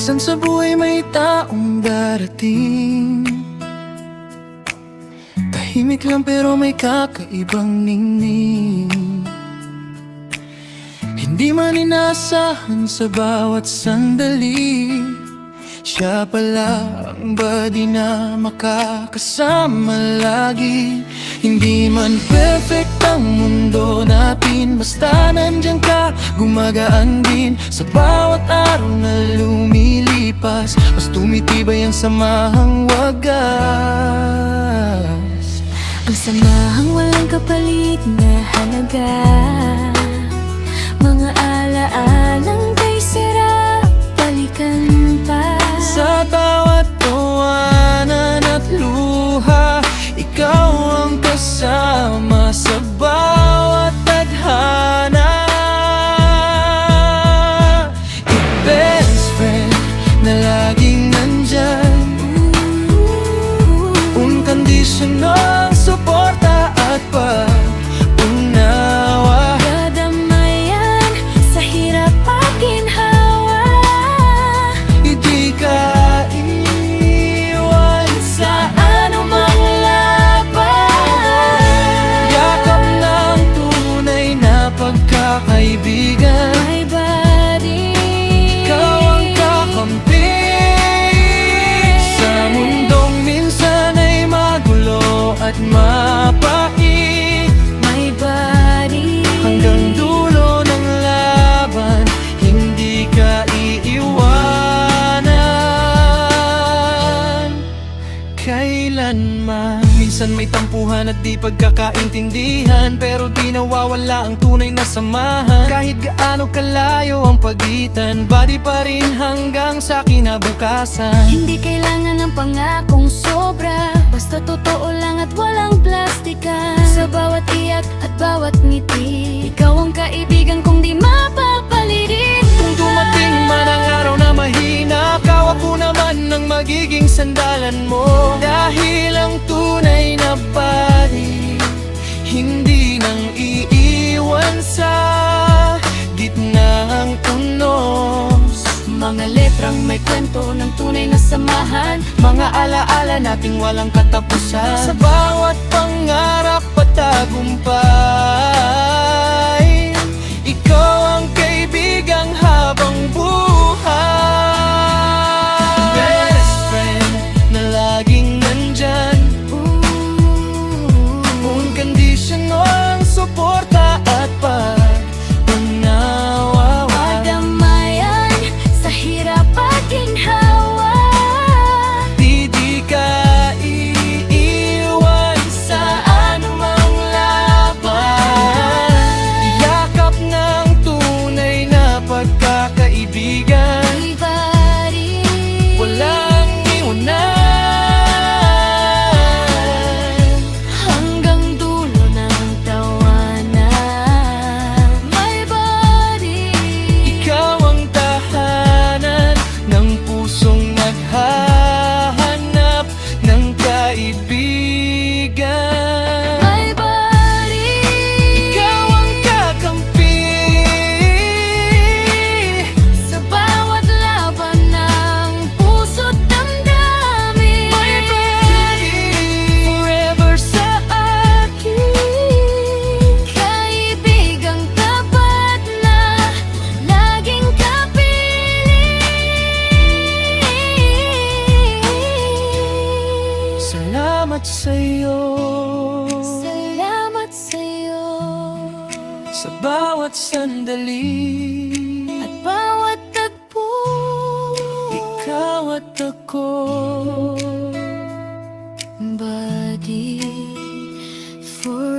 Minsan sa buhay may taong darating, tahimik lang pero may kakaibang ningning. Hindi man inaasahan sa bawat sandali, siya pala ang buddy na makakasama lagi. Hindi man perfect ang mundo natin, basta nandyan ka, gumagaan din sa bawat araw na lumilipas. Mas tumitibay ang samahang wagas, ang samahang walang kapalit na halaga. Mga alaalang kay sarap balikan pa. Sa bawat tawanan at luha, ikaw ang kasama sa bawat tadhana. I-best friend na laging nandyan, unconditional suporta at pag-unawa. Kadamayan sa hirap at ginhawa, Hindi ka iiwan sa anumang laban. yakap ng tunay na pagkakaibigan. My body, Ikaw ang kakampi sa mundong minsan ay magulo at mapait. my body. Hanggang dulo ng laban, hindi ka iiwanan kailanman. Minsan may tampuhan at di pagkakaintindihan, pero di nawawala ang tunay na samahan. Kahit gaano kalayo ang pagitan, body pa rin hanggang sa kinabukasan. Hindi kailangan ng pangakong sobra, basta totoo lang at walang plastika. Sa bawat iyak at bawat ngiti, ikaw ang kaibigan kong di mapapalitin. Kung dumating man ang araw na mahina, ako naman ang magiging sandalan mo. Dahil ang tunay na body hindi nang iiwan sa gitna ng unos. Mga letrang may kwento ng tunay na samahan, Mga alaala nating walang katapusan. Sa bawat pangarap at tagumpay, ikaw ang kaibigang habang buhay. Best friend na laging nandyan, unconditional suporta at pag-unawa. kadamayan sa hirap at ginhawa. Di ka iiwan sa anumang laban. Yakap ng tunay na pagkakaibigan, My body, walang iwanan. hanggang dulo ng tawanan. My body, Ikaw ang tahanan ng pusong naghahanap ng kaibigan. my body. Ikaw ang kakampi Sa bawat laban ng puso't damdamin, My body, forever sa akin. kaibigang tapat na laging kapiling. Salamat sa'yo Salamat sa'yo sa bawat sandali. at bawat tagpo. Ikaw at ako, Body, for